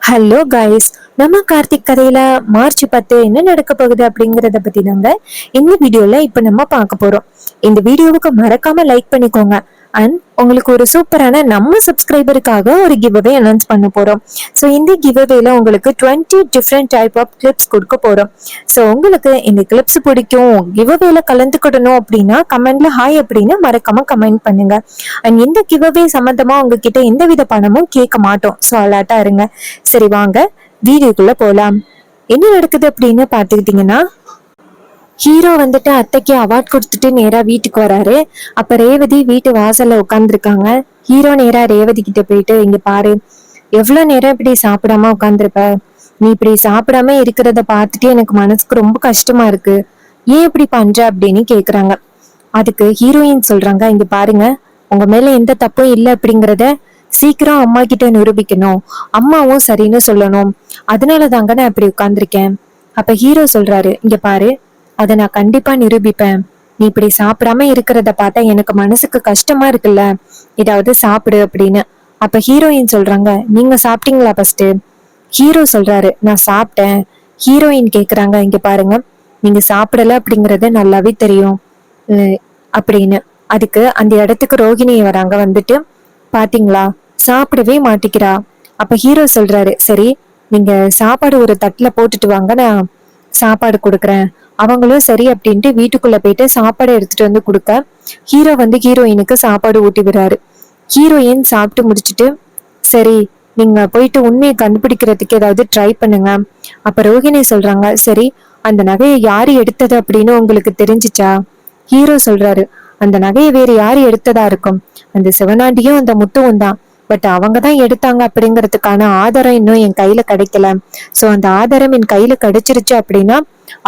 Hello guys, நம்ம கார்த்திக் கதையில March 10 என்ன நடக்க போகுது அப்படிங்கறத பத்தி தாங்க இந்த வீடியோல இப்ப நம்ம பார்க்க போறோம். இந்த வீடியோவுக்கு மறக்காம லைக் பண்ணிக்கோங்க. அண்ட் உங்களுக்கு ஒரு சூப்பரான நம்ம சப்ஸ்கிரைபருக்காக ஒரு கிவ் அவே அனௌன்ஸ் பண்ண போறோம். ஸோ இந்த கிவ் அவேல உங்களுக்கு 20 டிஃப்ரெண்ட் டைப் ஆஃப் கிளிப்ஸ் கொடுக்க போறோம். ஸோ உங்களுக்கு இந்த கிளிப்ஸ் பிடிக்கும், கிவ் அவேல கலந்துக்கிடணும் அப்படின்னா கமெண்ட்ல ஹாய் அப்படின்னு மறக்காம கமெண்ட் பண்ணுங்க. அண்ட் இந்த கிவ் அவே சம்பந்தமா உங்ககிட்ட எந்தவித பணமும் கேட்க மாட்டோம். ஸோ அலர்ட்டா இருங்க. சரி வாங்க வீடியோக்குள்ள போலாம். என்ன நடக்குது அப்படின்னு பாத்துக்கிட்டீங்கன்னா, ஹீரோ வந்துட்டு அத்தைக்கு அவார்ட் கொடுத்துட்டு நேரா வீட்டுக்கு வராரு. அப்ப ரேவதி வீட்டு வாசல்ல உட்காந்துருக்காங்க. ஹீரோ நேரா ரேவதி கிட்ட போயிட்டு, இங்க பாரு, எவ்வளவு நேரம் இப்படி சாப்பிடாம உட்காந்துருப்ப, நீ இப்படி சாப்பிடாம இருக்கிறத பார்த்துட்டு எனக்கு மனசுக்கு ரொம்ப கஷ்டமா இருக்கு, ஏன் இப்படி பண்ற அப்படின்னு கேக்குறாங்க. அதுக்கு ஹீரோயின் சொல்றாங்க, இங்க பாருங்க, உங்க மேல எந்த தப்பும் இல்லை அப்படிங்கிறத சீக்கிரம் அம்மா கிட்ட நிரூபிக்கணும், அம்மாவும் சரின்னு சொல்லணும், அதனால தாங்க நான் இப்படி உட்கார்ந்திருக்கேன். அப்ப ஹீரோ சொல்றாரு, இங்க பாரு, அதை நான் கண்டிப்பா நிரூபிப்பேன். நீ இப்படி சாப்பிடாம இருக்கிறத பார்த்தா எனக்கு மனசுக்கு கஷ்டமா இருக்குல்ல, ஏதாவது சாப்பிடு அப்படின்னு. அப்ப ஹீரோயின் சொல்றாங்க, நீங்க சாப்பிட்டீங்களா ஃபர்ஸ்ட்? ஹீரோ சொல்றாரு, நான் சாப்பிட்டேன். ஹீரோயின் கேக்குறாங்க, இங்க பாருங்க, நீங்க சாப்பிடல அப்படிங்கறது நல்லாவே தெரியும் அஹ் அப்படின்னு. அதுக்கு அந்த இடத்துக்கு ரோகிணி வராங்க. வந்துட்டு, பாத்தீங்களா, சாப்பிடவே மாட்டிக்கிறா. அப்ப ஹீரோ சொல்றாரு, சரி, நீங்க சாப்பாடு ஒரு தட்டுல போட்டுட்டு வாங்க, நான் சாப்பாடு கொடுக்குறேன். அவங்களும் சரி அப்படின்ட்டு வீட்டுக்குள்ள போயிட்டு சாப்பாடு எடுத்துட்டு வந்து கொடுக்க, ஹீரோ வந்து ஹீரோயினுக்கு சாப்பாடு ஊட்டி விடுறாரு. ஹீரோயின் சாப்பிட்டு முடிச்சுட்டு, சரி, நீங்க போயிட்டு உண்மையை கண்டுபிடிக்கிறதுக்கு ஏதாவது ட்ரை பண்ணுங்க. அப்ப ரோஹிணி சொல்றாங்க, சரி, அந்த நகையை யாரு எடுத்தது அப்படின்னு உங்களுக்கு தெரிஞ்சிச்சா? ஹீரோ சொல்றாரு, அந்த நகையை வேற யாரு எடுத்ததா இருக்கும், அந்த சிவனாண்டியும் அந்த முத்துவும் தான். பட் அவங்க தான் எடுத்தாங்க அப்படிங்கறதுக்கான ஆதாரம் இன்னும் என் கையில கிடைக்கல. சோ அந்த ஆதாரம் என் கையில கிடைச்சிருச்சு அப்படின்னா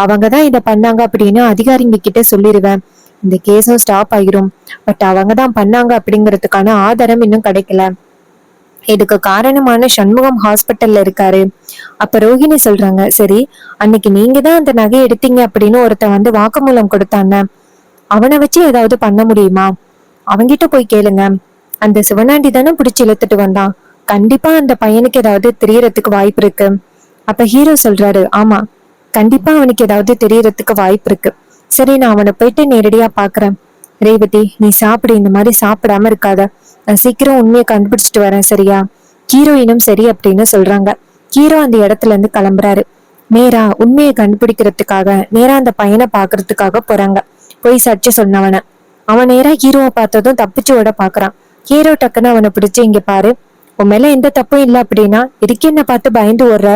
அவங்கதான் இதை பண்ணாங்க அப்படின்னு அதிகாரிங்க கிட்ட சொல்லிடுவேன். இந்த கேஸும் ஸ்டாப் ஆகிரும். பட் அவங்க தான் பண்ணாங்க அப்படிங்கறதுக்கான ஆதாரம் இன்னும் கிடைக்கல. இதுக்கு காரணமான சண்முகம் ஹாஸ்பிட்டல்ல இருக்காரு. அப்ப ரோஹிணி சொல்றாங்க, சரி, அன்னைக்கு நீங்க தான் அந்த நகை எடுத்தீங்க அப்படின்னு ஒருத்தன் வந்து வாக்குமூலம் கொடுத்தாங்க, அவனை வச்சு ஏதாவது பண்ண முடியுமா? அவங்கிட்ட போய் கேளுங்க. அந்த சிவனாண்டி தானே பிடிச்சு இழுத்துட்டு வந்தான், கண்டிப்பா அந்த பையனுக்கு ஏதாவது தெரியறதுக்கு வாய்ப்பு இருக்கு. அப்ப ஹீரோ சொல்றாரு, ஆமா, கண்டிப்பா அவனுக்கு ஏதாவது தெரியறதுக்கு வாய்ப்பு இருக்கு. சரி, நான் அவனை போயிட்டு நேரடியா பாக்குறேன். ரேவதி, நீ சாப்பிடு, இந்த மாதிரி சாப்பிடாம இருக்காத, நான் சீக்கிரம் உண்மையை கண்டுபிடிச்சிட்டு வரேன், சரியா? ஹீரோயினும் சரி அப்படின்னு சொல்றாங்க. ஹீரோ அந்த இடத்துல இருந்து கிளம்புறாரு. நேரா உண்மையை கண்டுபிடிக்கிறதுக்காக நேரா அந்த பையனை பாக்குறதுக்காக போறாங்க. போய் சர்ச்சை சொன்னவன. அவன் நேரா ஹீரோவை பார்த்ததும் தப்பிச்சு ஓட பாக்குறான். ஹீரோ டக்குன்னு அவனை பிடிச்சு, இங்க பாரு, உன் மேல எந்த தப்பும் இல்லை அப்படின்னா இதுக்கு என்ன பார்த்து பயந்து ஓடுற?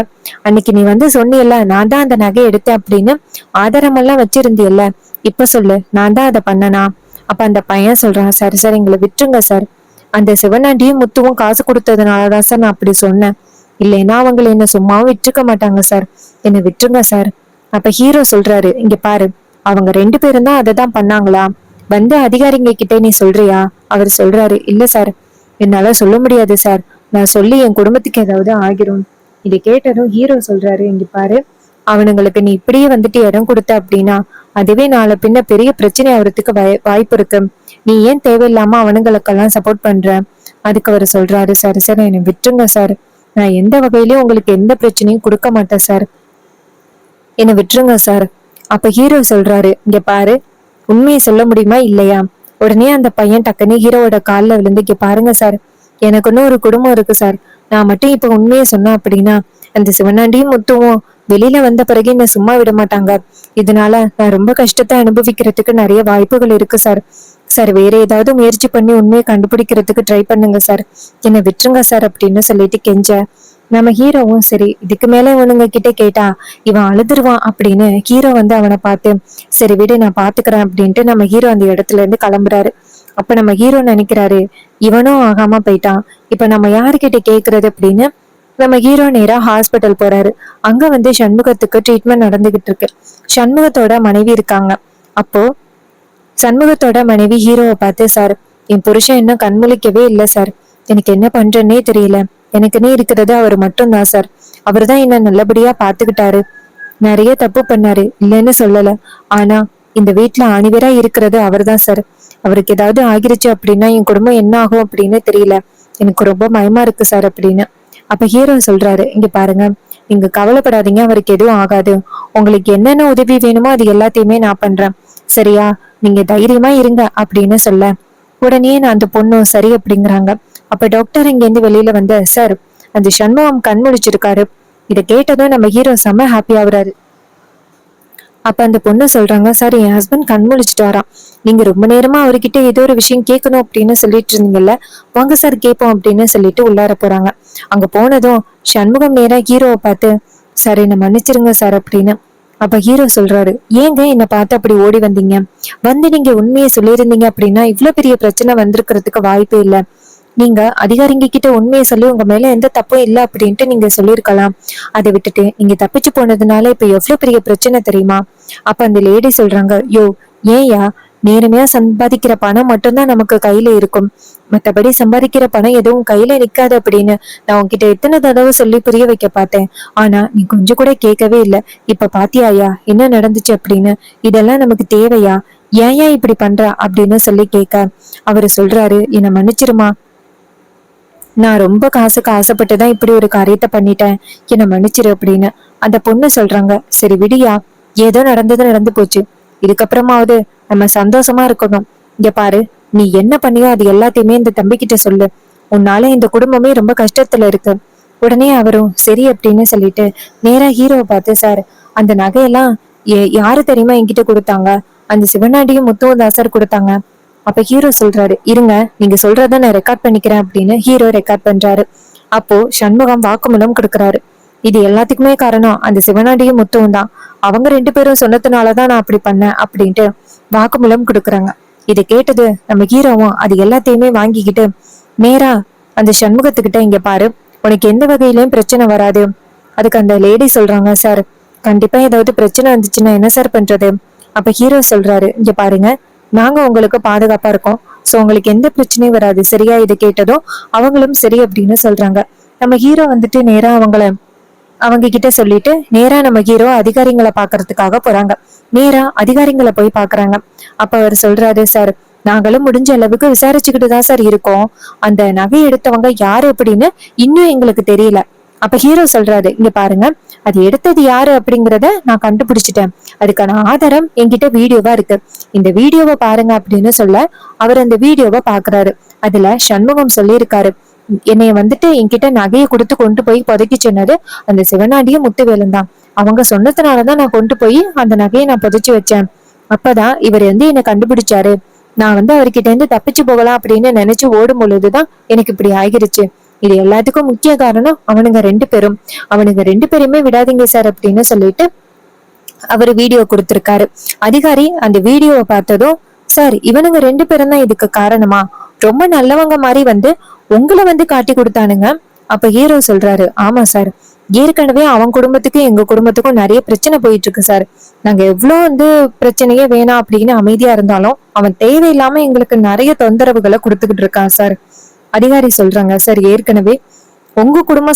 அன்னைக்கு நீ வந்து சொன்னியல்ல, நான் தான் அந்த நகை எடுத்தேன் அப்படின்னு, ஆதாரமெல்லாம் வச்சிருந்தியல்ல, இப்ப சொல்லு, நான் தான் அதை பண்ணனா? அப்ப அந்த பையன் சொல்றான், சார் சார், எங்களை விட்டுருங்க சார், அந்த சிவனாண்டியும் முத்துவும் காசு கொடுத்ததுனாலதான் சார் நான் அப்படி சொன்னேன், இல்லைன்னா அவங்களை என்ன சும்மாவும் விட்டுருக்க மாட்டாங்க சார், என்னை விட்டுருங்க சார். அப்ப ஹீரோ சொல்றாரு, இங்க பாரு, அவங்க 2 பேரும் தான் அதை தான் பண்ணாங்களா, வந்து அதிகாரிங்க கிட்டே நீ சொல்றியா? அவர் சொல்றாரு, இல்ல சார், என்னால சொல்ல முடியாது சார், நான் சொல்லி என் குடும்பத்துக்கு ஏதாவது ஆகிரும். இதை கேட்டதும் ஹீரோ சொல்றாரு, இங்க பாரு, அவனுங்களுக்கு நீ இப்படியே வந்துட்டு இடம் கொடுத்த அப்படின்னா அதுவே நாளை பின்ன பெரிய பிரச்சனை ஆகுறதுக்கு வாய்ப்பு இருக்கு. நீ ஏன் தேவையில்லாம அவனுங்களுக்கெல்லாம் சப்போர்ட் பண்ற? அதுக்கு அவர் சொல்றாரு, சார் சார், என்னை விட்டுருங்க சார், நான் எந்த வகையிலயும் உங்களுக்கு எந்த பிரச்சனையும் கொடுக்க மாட்டேன் சார், என்னை விட்டுருங்க சார். அப்ப ஹீரோ சொல்றாரு, இங்க பாரு, உண்மையை சொல்ல முடியுமா இல்லையா? உடனே அந்த பையன் டக்குன்னு ஹீரோவோட காலில் விழுந்து, இங்க பாருங்க சார், எனக்கு இன்னும் ஒரு குடும்பம் இருக்கு சார், நான் மட்டும் இப்ப உண்மையை சொன்னேன் அப்படின்னா அந்த சிவனாண்டியும் முத்துவும் வெளியில வந்த பிறகு என்ன சும்மா விட மாட்டாங்க. இதனால நான் ரொம்ப கஷ்டத்தை அனுபவிக்கிறதுக்கு நிறைய வாய்ப்புகள் இருக்கு சார். சார், வேற ஏதாவது முயற்சி பண்ணி உண்மையை கண்டுபிடிக்கிறதுக்கு ட்ரை பண்ணுங்க சார், என்னை விட்டுருங்க சார் அப்படின்னு சொல்லிட்டு கெஞ்ச, நம்ம ஹீரோவும் சரி, இதுக்கு மேல இவனுங்க கிட்ட கேட்டா இவன் அழுதுருவான் அப்படின்னு ஹீரோ வந்து அவனை பார்த்து, சரி விடு, நான் பாத்துக்கிறேன் அப்படின்ட்டு நம்ம ஹீரோ அந்த இடத்துல இருந்து கிளம்புறாரு. அப்ப நம்ம ஹீரோ நினைக்கிறாரு, இவனும் ஆகாம போயிட்டான், இப்ப நம்ம யாருக்கிட்ட கேக்குறது அப்படின்னு நம்ம ஹீரோ நேரா ஹாஸ்பிட்டல் போறாரு. அங்க வந்து சண்முகத்துக்கு ட்ரீட்மெண்ட் நடந்துகிட்டு இருக்கு. சண்முகத்தோட மனைவி இருக்காங்க. அப்போ சண்முகத்தோட மனைவி ஹீரோவை பார்த்து, சார், என் புருஷன் இன்னும் கண்முழிக்கவே இல்லை சார், எனக்கு என்ன பண்றேன்னே தெரியல, எனக்குன்னே இருக்கிறது அவர் மட்டும்தான் சார், அவர் தான் என்ன நல்லபடியா பாத்துக்கிட்டாரு, நிறைய தப்பு பண்ணாரு, இல்லைன்னு சொல்லல, ஆனா இந்த வீட்டுல ஆணிவரா இருக்கிறது அவர் தான் சார், அவருக்கு ஏதாவது ஆகிருச்சு அப்படின்னா என் குடும்பம் என்ன ஆகும் அப்படின்னு தெரியல, எனக்கு ரொம்ப பயமா இருக்கு சார் அப்படின்னு. அப்ப ஹீரோ சொல்றாரு, இங்க பாருங்க, நீங்க கவலைப்படாதீங்க, அவருக்கு எதுவும் ஆகாது. உங்களுக்கு என்னென்ன உதவி வேணுமோ அது எல்லாத்தையுமே நான் பண்றேன், சரியா? நீங்க தைரியமா இருங்க அப்படின்னு சொல்ல உடனே நான் அந்த பொண்ணும் சரி அப்படிங்கிறாங்க. அப்ப டாக்டர் இங்க இருந்து வெளியில வந்து, சார், அந்த சண்முகம் கண் முழிச்சிருக்காரு. இதை கேட்டதும் நம்ம ஹீரோ செம்ம ஹாப்பி ஆகுறாரு. அப்ப அந்த பொண்ணு சொல்றாங்க, சார், என் ஹஸ்பண்ட் கண் முழிச்சிட்டாராம். நீங்க ரொம்ப நேரமா அவர்கிட்ட ஏதோ ஒரு விஷயம் கேட்கணும் அப்படின்னு சொல்லிட்டு இருந்தீங்கல்ல, வாங்க சார் கேட்போம் அப்படின்னு சொல்லிட்டு உள்ளார போறாங்க. அங்க போனதும் சண்முகம் நேரா ஹீரோவை பார்த்து, சார் என்ன மன்னிச்சிருங்க சார் அப்படின்னு. அப்ப ஹீரோ சொல்றாரு, ஏங்க என்ன பார்த்து அப்படி ஓடி வந்தீங்க? வந்து நீங்க உண்மையை சொல்லியிருந்தீங்க அப்படின்னா இவ்வளவு பெரிய பிரச்சனை வந்திருக்கிறதுக்கு வாய்ப்பே இல்லை. நீங்க அதிகாரிங்க கிட்ட உண்மையை சொல்லி உங்க மேல எந்த தப்பும் இல்லை அப்படின்ட்டு நீங்க சொல்லியிருக்கலாம். அதை விட்டுட்டு நீங்க தப்பிச்சு போனதுனால இப்ப எவ்வளவு பெரிய பிரச்சனை தெரியுமா? அப்ப அந்த லேடி சொல்றாங்க, யோ, ஏயா, நேர்மையா சம்பாதிக்கிற பணம் மட்டும்தான் நமக்கு கையில இருக்கும், மத்தபடி சம்பாதிக்கிற பணம் எதுவும் கையில நிக்காது அப்படின்னு நான் உன்கிட்ட எத்தனை தடவை சொல்லி புரிய வைக்க பார்த்தேன். ஆனா நீ கொஞ்சம் கூட கேட்கவே இல்லை. இப்ப பாத்தியாயா என்ன நடந்துச்சு அப்படின்னு? இதெல்லாம் நமக்கு தேவையா? ஏன் இப்படி பண்ற அப்படின்னு சொல்லி கேட்க அவரு சொல்றாரு, என்னை மன்னிச்சிருமா, நான் ரொம்ப காசுக்கு ஆசைப்பட்டுதான் இப்படி ஒரு காரியத்தை பண்ணிட்டேன், என்னை மன்னிச்சிரு அப்படின்னு. அந்த பொண்ணு சொல்றாங்க, சரி விடியா, ஏதோ நடந்தது நடந்து போச்சு, இதுக்கப்புறமாவது நம்ம சந்தோஷமா இருக்கணும். இங்க பாரு, நீ என்ன பண்ணியோ அது எல்லாத்தையுமே இந்த தம்பி கிட்ட சொல்லு, உன்னால இந்த குடும்பமே ரொம்ப கஷ்டத்துல இருக்கு. உடனே அவரும் சரி அப்படின்னு சொல்லிட்டு நேரா ஹீரோவை பார்த்து, சார், அந்த நகையெல்லாம் யாரு தெரியுமா என்கிட்ட கொடுத்தாங்க? அந்த சிவனாடியும் முத்துவ சார் கொடுத்தாங்க. அப்ப ஹீரோ சொல்றாரு, இருங்க, நீங்க சொல்றத நான் ரெக்கார்ட் பண்ணிக்கிறேன் அப்படின்னு ஹீரோ ரெக்கார்ட் பண்றாரு. அப்போ சண்முகம் வாக்குமூலம் கொடுக்கறாரு. இது எல்லாத்துக்குமே காரணம் அந்த சிவனாடியும் முத்துவும் தான். அவங்க ரெண்டு பேரும் சொன்னதுனாலதான் நான் அப்படி பண்ணேன் அப்படின்ட்டு வாக்குமூலம் கொடுக்கறாங்க. இதை கேட்டது நம்ம ஹீரோவும் அது எல்லாத்தையுமே வாங்கிக்கிட்டு நேரா அந்த சண்முகத்துக்கிட்ட, இங்க பாரு, உனக்கு எந்த வகையிலயும் பிரச்சனை வராது. அதுக்கு அந்த லேடி சொல்றாங்க, சார், கண்டிப்பா ஏதாவது பிரச்சனை வந்துச்சுன்னா என்ன சார் பண்றது? அப்ப ஹீரோ சொல்றாரு, இங்க பாருங்க, நாங்க உங்களுக்கு பாதுகாப்பா இருக்கோம், சோ உங்களுக்கு எந்த பிரச்சனையும் வராது, சரியா? இது கேட்டதும் அவங்களும் சரி அப்படின்னு சொல்றாங்க. நம்ம ஹீரோ வந்துட்டு நேரா அவங்க கிட்ட சொல்லிட்டு நேரா நம்ம ஹீரோ அதிகாரிங்களை பாக்குறதுக்காக போறாங்க. நேரா அதிகாரிங்களை போய் பாக்குறாங்க. அப்ப அவர் சொல்றாரு, சார், நாங்களும் முடிஞ்ச அளவுக்கு விசாரிச்சுக்கிட்டு தான் சார் இருக்கோம். அந்த நகை எடுத்தவங்க யாரு அப்படின்னு இன்னும் எங்களுக்கு தெரியல. அப்ப ஹீரோ சொல்றாரு, இங்க பாருங்க, அது எடுத்தது யாரு அப்படிங்கறத நான் கண்டுபிடிச்சிட்டேன். அதுக்கான ஆதாரம் என்கிட்ட வீடியோவா இருக்கு. இந்த வீடியோவை பாருங்க அப்படின்னு சொல்ல அவர் அந்த வீடியோவை பாக்குறாரு. அதுல சண்முகம் சொல்லியிருக்காரு, என்னைய வந்துட்டு என்கிட்ட நகையை கொடுத்து கொண்டு போய் புதைக்க சொன்னது அந்த சிவனாடியும் முத்துவேலும் தான். அவங்க சொன்னதுனாலதான் நான் கொண்டு போய் அந்த நகையை நான் புதைச்சு வச்சேன். அப்பதான் இவர் என்னை கண்டுபிடிச்சாரு. நான் அவர்கிட்ட இருந்து தப்பிச்சு போகலாம் அப்படின்னு நினைச்சு ஓடும் பொழுதுதான் எனக்கு இப்படி ஆகிருச்சு. இது எல்லாத்துக்கும் முக்கிய காரணம் அவனுங்க ரெண்டு பேருமே விடாதீங்க சார் அப்படின்னு சொல்லிட்டு அவரு வீடியோ கொடுத்திருக்காரு. அதிகாரி அந்த வீடியோவை பார்த்ததும், சார், இவனுங்க ரெண்டு பேரும் தான் இதுக்கு காரணமா? ரொம்ப நல்லவங்க மாதிரி உங்களை காட்டி கொடுத்தானுங்க. அப்ப ஹீரோ சொல்றாரு, ஆமா சார், ஏற்கனவே அவன் குடும்பத்துக்கும் எங்க குடும்பத்துக்கும் நிறைய பிரச்சனை போயிட்டு இருக்கு சார். நாங்க எவ்வளவு பிரச்சனையே வேணாம் அப்படின்னு அமைதியா இருந்தாலும் அவன் தேவையில்லாம எங்களுக்கு நிறைய தொந்தரவுகளை கொடுத்துக்கிட்டு இருக்கான் சார். அதிகாரி சொல்றாங்க, சார், ஏற்கனவே உங்க குடும்ப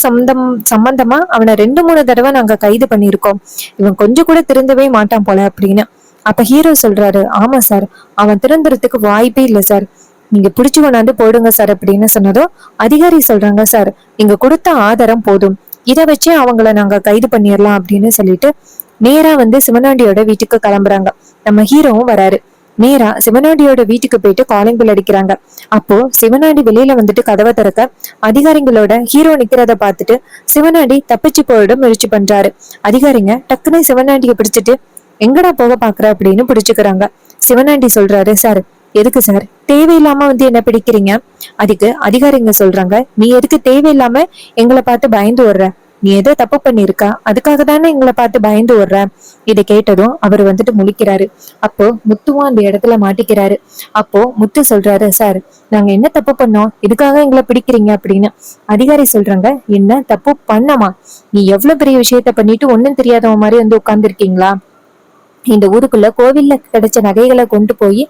சம்பந்தமா அவனை 2-3 தடவை நாங்க கைது பண்ணிருக்கோம். இவன் கொஞ்சம் கூட திருந்தவே மாட்டான் போல அப்படின்னு. அப்ப ஹீரோ சொல்றாரு, ஆமா சார், அவன் திருந்துறதுக்கு வாய்ப்பே இல்லை சார், நீங்க புடிச்சு கொண்டாந்து போடுங்க சார் அப்படின்னு சொன்னதும் அதிகாரி சொல்றாங்க, சார், நீங்க கொடுத்த ஆதாரம் போதும், இதை வச்சு அவங்கள நாங்க கைது பண்ணிடலாம் அப்படின்னு சொல்லிட்டு நேரா சிவனாண்டியோட வீட்டுக்கு கிளம்புறாங்க. நம்ம ஹீரோவும் வராரு. நேரா சிவனாண்டியோட வீட்டுக்கு போயிட்டு காலிங் பெல் அடிக்கிறாங்க. அப்போ சிவனாண்டி வெளியில கதவை திறக்க அதிகாரிகளோட ஹீரோ நிக்கிறத பார்த்துட்டு சிவனாண்டி தப்பிச்சு போயிட முயற்சி பண்றாரு. அதிகாரிங்க டக்குன்னு சிவனாண்டிய பிடிச்சிட்டு, எங்கடா போக பாக்குற அப்படின்னு பிடிச்சுக்கிறாங்க. சிவனாண்டி சொல்றாரு, சார், எதுக்கு சார் தேவையில்லாம என்ன பிடிக்கிறீங்க? அதுக்கு அதிகாரிங்க சொல்றாங்க, நீ எதுக்கு தேவையில்லாம எங்களை பார்த்து பயந்து ஓடுற? நீ ஏதோ தப்பு பண்ணிருக்கா, அதுக்காக தானே எங்களை பார்த்து பயந்து ஓடுற? இதை கேட்டதும் அவர் முழிக்கிறாரு. அப்போ முத்துவும் அந்த இடத்துல மாட்டிக்கிறாரு. அப்போ முத்து சொல்றாரு, சார், நாங்க என்ன தப்பு பண்ணோம், இதுக்காக எங்களை பிடிக்கிறீங்க அப்படின்னு. அதிகாரி சொல்றாங்க, என்ன தப்பு பண்ணமா? நீ எவ்வளவு பெரிய விஷயத்த பண்ணிட்டு ஒண்ணும் தெரியாதவ மாதிரி உட்கார்ந்து இருக்கீங்களா? இந்த ஊருக்குள்ள கோவில்ல கிடைச்ச நகைகளை கொண்டு போய்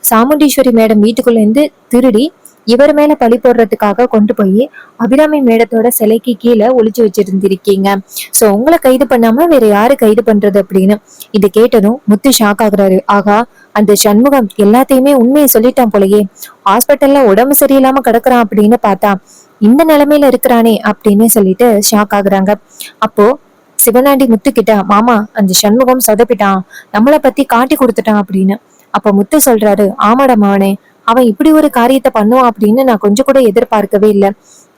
சாமுண்டீஸ்வரி மேடம் வீட்டுக்குள்ள இருந்து திருடி இவர் மேல பழி போடுறதுக்காக கொண்டு போய் அபிராமி மேடத்தோட சிலைக்கு கீழே ஒளிச்சு வச்சிருந்திருக்கீங்க. சோ உங்களை கைது பண்ணாம வேற யாரு கைது பண்றது அப்படின்னு இது கேட்டதும் முத்து ஷாக் ஆகுறாரு. ஆகா, அந்த சண்முகம் எல்லாத்தையுமே உண்மையை சொல்லிட்டான் போலயே, ஹாஸ்பிட்டல்ல உடம்பு சரியில்லாம கிடக்குறான் அப்படின்னு பார்த்தா இந்த நிலைமையில இருக்கிறானே அப்படின்னு சொல்லிட்டு ஷாக் ஆகுறாங்க. அப்போ சிவனாண்டி முத்து கிட்ட, மாமா அந்த சண்முகம் சொதப்பிட்டான், நம்மளை பத்தி காட்டி கொடுத்துட்டான் அப்படின்னு. அப்ப முத்து சொல்றாரு, ஆமாடா மவனே, அவன் இப்படி ஒரு காரியத்தை பண்ணுவான் அப்படின்னு நான் கொஞ்சம் கூட எதிர்பார்க்கவே இல்லை.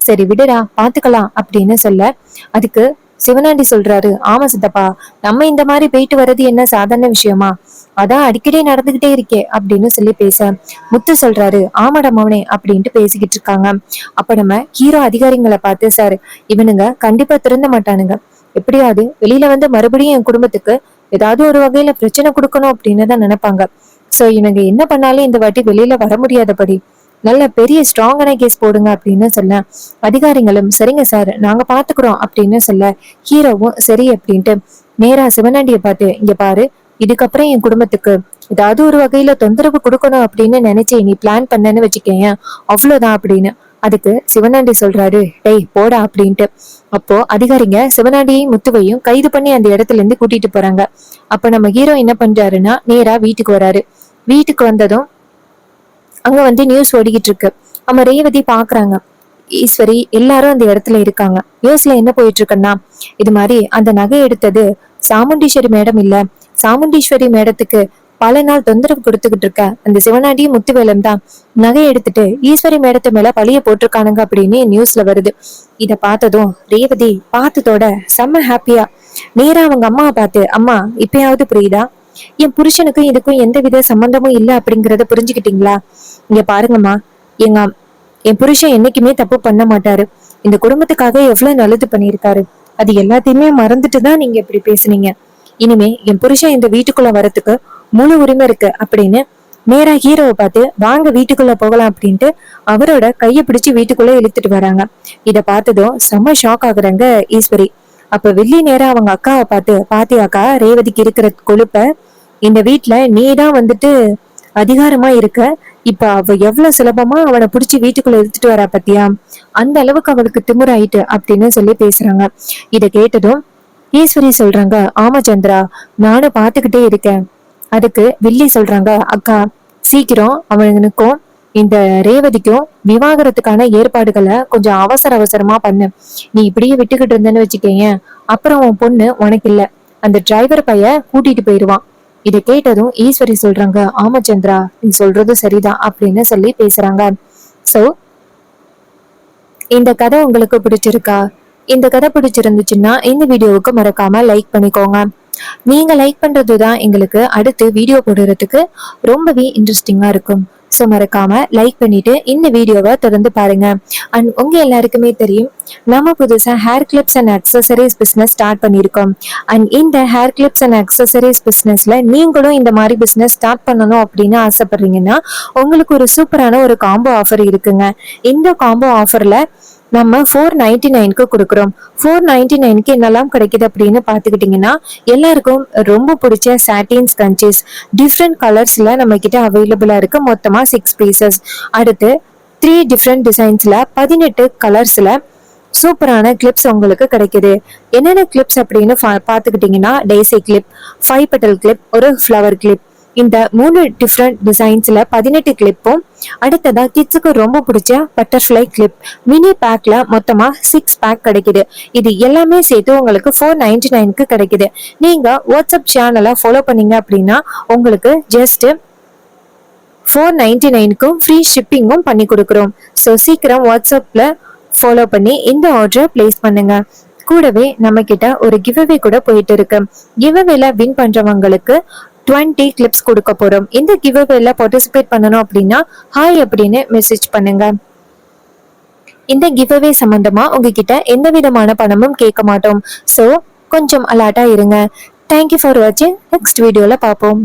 சரி விடுடா, பாத்துக்கலாம் அப்படின்னு சொல்ல, அதுக்கு சிவனாண்டி சொல்றாரு, ஆமா சித்தப்பா, நம்ம இந்த மாதிரி போயிட்டு வர்றது என்ன சாதாரண விஷயமா, அதான் அடிக்கடி நடந்துகிட்டே இருக்கே அப்படின்னு சொல்லி பேச, முத்து சொல்றாரு, ஆமாடா மவனே அப்படின்ட்டு பேசிக்கிட்டு இருக்காங்க. அப்ப நம்ம ஹீரோ அதிகாரிங்களை பார்த்து, சார் இவனுங்க கண்டிப்பா திருந்த மாட்டானுங்க, எப்படியாவது வெளியில வந்து மறுபடியும் என் குடும்பத்துக்கு ஏதாவது ஒரு வகையில பிரச்சனை கொடுக்கணும் அப்படின்னு தான் நினைப்பாங்க. சோ இவங்க என்ன பண்ணாலும் இந்த வாட்டி வெளியில வர முடியாதபடி நல்ல பெரிய ஸ்ட்ராங்கான கேஸ் போடுங்க அப்படின்னு சொல்ல, அதிகாரிகளும் சரிங்க சார் நாங்க பாத்துக்கிறோம் அப்படின்னு சொல்ல, ஹீரோவும் சரி அப்படின்ட்டு நேரா சிவனாண்டிய பார்த்து, இங்க பாரு, இதுக்கப்புறம் என் குடும்பத்துக்கு ஏதாவது ஒரு வகையில தொந்தரவு கொடுக்கணும் அப்படின்னு நினைச்சு நீ பிளான் பண்ணன்னு வச்சுக்கேன், அவ்வளவுதான் அப்படின்னு. அதுக்கு சிவனாண்டி சொல்றாரு, டேய் போடா அப்படின்ட்டு. அப்போ அதிகாரிங்க சிவனாண்டியையும் முத்துவையும் கைது பண்ணி அந்த இடத்துல இருந்து கூட்டிட்டு போறாங்க. அப்ப நம்ம ஹீரோ என்ன பண்றாருன்னா நேரா வீட்டுக்கு வராரு. வீட்டுக்கு வந்ததும் அங்க வந்து நியூஸ் ஓடிக்கிட்டு இருக்கு. நம்ம ரேவதி பாக்குறாங்க, ஈஸ்வரி எல்லாரும் அந்த இடத்துல இருக்காங்க. நியூஸ்ல என்ன போயிட்டு இருக்குன்னா, இது மாதிரி அந்த நகை எடுத்தது சாமுண்டீஸ்வரி மேடம் இல்ல, சாமுண்டீஸ்வரி மேடத்துக்கு பல நாள் தொந்தரவு கொடுத்துக்கிட்டு இருக்க அந்த சிவனாண்டியும் முத்துவேலும் தான் நகை எடுத்துட்டு ஈஸ்வரி மேடத்து மேல பழிய போட்டிருக்கானுங்க அப்படின்னு நியூஸ்ல வருது. இத பார்த்ததும் ரேவதி பார்த்ததோட செம்ம ஹாப்பியா நேரா அவங்க அம்மாவை பார்த்து, அம்மா இப்பயாவது புரியுதா, என் புருஷனுக்கும் இதுக்கும் எந்த வித சம்பந்தமும் இல்ல அப்படிங்கறத புரிஞ்சுக்கிட்டீங்களா, இங்க பாருங்கம்மா, எங்க என் புருஷன் என்னைக்குமே தப்பு பண்ண மாட்டாரு, இந்த குடும்பத்துக்காக எவ்வளவு நல்லது பண்ணியிருக்காரு, அது எல்லாத்தையுமே மறந்துட்டு தான் நீங்க இப்படி பேசுனீங்க, இனிமே என் புருஷன் இந்த வீட்டுக்குள்ள வரத்துக்கு முழு உரிமை இருக்கு அப்படின்னு நேரா ஹீரோவை பார்த்து, வாங்க வீட்டுக்குள்ள போகலாம் அப்படின்ட்டு அவரோட கையை பிடிச்சு வீட்டுக்குள்ள இழுத்துட்டு வராங்க. இத பார்த்ததும் செம்ம ஷாக் ஆகுறாங்க ஈஸ்வரி. அப்ப வெள்ளி நேரம் அவங்க அக்காவை பார்த்து, பாத்தியாக்கா ரேவதிக்கு இருக்கிற கொழுப்ப, இந்த வீட்டுல நீதான் வந்துட்டு அதிகாரமா இருக்க, இப்ப அவ எவ்வளவு சுலபமா அவனை புடிச்சு வீட்டுக்குள்ள இழுத்துட்டு வரா பத்தியா, அந்த அளவுக்கு அவளுக்கு திமிராயிட்டு அப்படின்னு சொல்லி பேசுறாங்க. இத கேட்டதும் ஈஸ்வரி சொல்றாங்க, ஆமா சந்திரா, நானும் பாத்துக்கிட்டே இருக்கேன். அதுக்கு வில்லி சொல்றாங்க, அக்கா சீக்கிரம் அவனுக்கும் இந்த ரேவதிக்கும் விவாகரத்துக்கான ஏற்பாடுகளை கொஞ்சம் அவசர அவசரமா பண்ணு, நீ இப்படியே விட்டுக்கிட்டு இருந்தேன்னு வச்சுக்கேன், அப்புறம் உன் பொண்ணு உனக்கு இல்ல, அந்த டிரைவர் பைய கூட்டிட்டு போயிருவான். இதை கேட்டதும் ஈஸ்வரி சொல்றாங்க, ஆமா சந்திரா நீ சொல்றது சரிதான் அப்படின்னு சொல்லி பேசுறாங்க. சோ இந்த கதை உங்களுக்கு பிடிச்சிருக்கா? இந்த கதை பிடிச்சிருந்துச்சுன்னா இந்த வீடியோவுக்கு மறக்காம லைக் பண்ணிக்கோங்க. நீங்க லைக் பண்றதுதான் எங்களுக்கு அடுத்து வீடியோ போடுறதுக்கு ரொம்பவே இன்ட்ரெஸ்டிங்கா இருக்கும். ஸோ மறக்காம லைக் பண்ணிட்டு இந்த வீடியோவை தொடர்ந்து பாருங்க. அண்ட் உங்க எல்லாருக்குமே தெரியும், நம்ம புதுசா hair clips and accessories business start பண்ணியிருக்கோம். அண்ட் இந்த ஹேர் கிளிப்ஸ் அண்ட் அக்சசரிஸ் பிசினஸ்ல நீங்களும் இந்த மாதிரி பிசினஸ் ஸ்டார்ட் பண்ணணும் அப்படின்னு ஆசைப்படுறீங்கன்னா உங்களுக்கு ஒரு சூப்பரான ஒரு காம்போ ஆஃபர் இருக்குங்க. இந்த காம்போ ஆஃபர்ல நம்ம 499க்கு கொடுக்குறோம். 499க்கு என்னெல்லாம் கிடைக்குது அப்படின்னு பாத்துக்கிட்டீங்கன்னா, எல்லாருக்கும் ரொம்ப பிடிச்ச சாட்டின் ஸ்கன்ச்சஸ் டிஃப்ரெண்ட் கலர்ஸ்ல நம்ம கிட்ட அவைலபிளா இருக்கு. மொத்தமா 6 பீசஸ். அடுத்து 3 டிஃப்ரெண்ட் டிசைன்ஸ்ல 18 கலர்ஸ்ல சூப்பரான கிளிப்ஸ் உங்களுக்கு கிடைக்குது. என்னென்ன கிளிப்ஸ் அப்படின்னு பாத்துக்கிட்டீங்கன்னா, டேசி கிளிப், 5 பெட்டல் கிளிப், ஒரு ஃபிளவர் கிளிப், இந்த 3 டிஃப்ரெண்ட் டிசைன்ஸ்ல 18 கிளிப்பும், அடுத்ததா கிட்ஸுக்கு ரொம்ப பிடிச்ச பட்டர்ஃபிளை கிளிப் மினி பேக்ல மொத்தமா 6 பேக் கிடைக்குது. இது எல்லாமே சேர்த்து உங்களுக்கு 499க்கு கிடைக்குது. நீங்க வாட்ஸ்அப் சேனலை ஃபாலோ பண்ணீங்க அப்படின்னா உங்களுக்கு ஜஸ்ட் 499க்கும் ஃப்ரீ ஷிப்பிங்கும் பண்ணி கொடுக்குறோம். ஸோ சீக்கிரம் வாட்ஸ்அப்ல ஃபாலோ பண்ணி இந்த ஆர்டரை பிளேஸ் பண்ணுங்க. கூடவே நம்ம கிட்ட ஒரு கிவ்அவே கூட போயிட்டு இருக்கு. கிவ்அவேல வின் பண்றவங்களுக்கு 20 கிளிப்ஸ் கொடுக்க போறோம். இந்த கிவ்அவேல பார்ட்டிசிபேட் பண்ணணும் அப்படின்னா ஹாய் அப்படின்னு மெசேஜ் பண்ணுங்க. இந்த கிவ்அவே சம்பந்தமா உங்ககிட்ட எந்த விதமான பணமும் கேட்க மாட்டோம். ஸோ கொஞ்சம் அலர்ட்டா இருங்க. தேங்க்யூ ஃபார் வாட்சிங். நெக்ஸ்ட் வீடியோல பார்ப்போம்.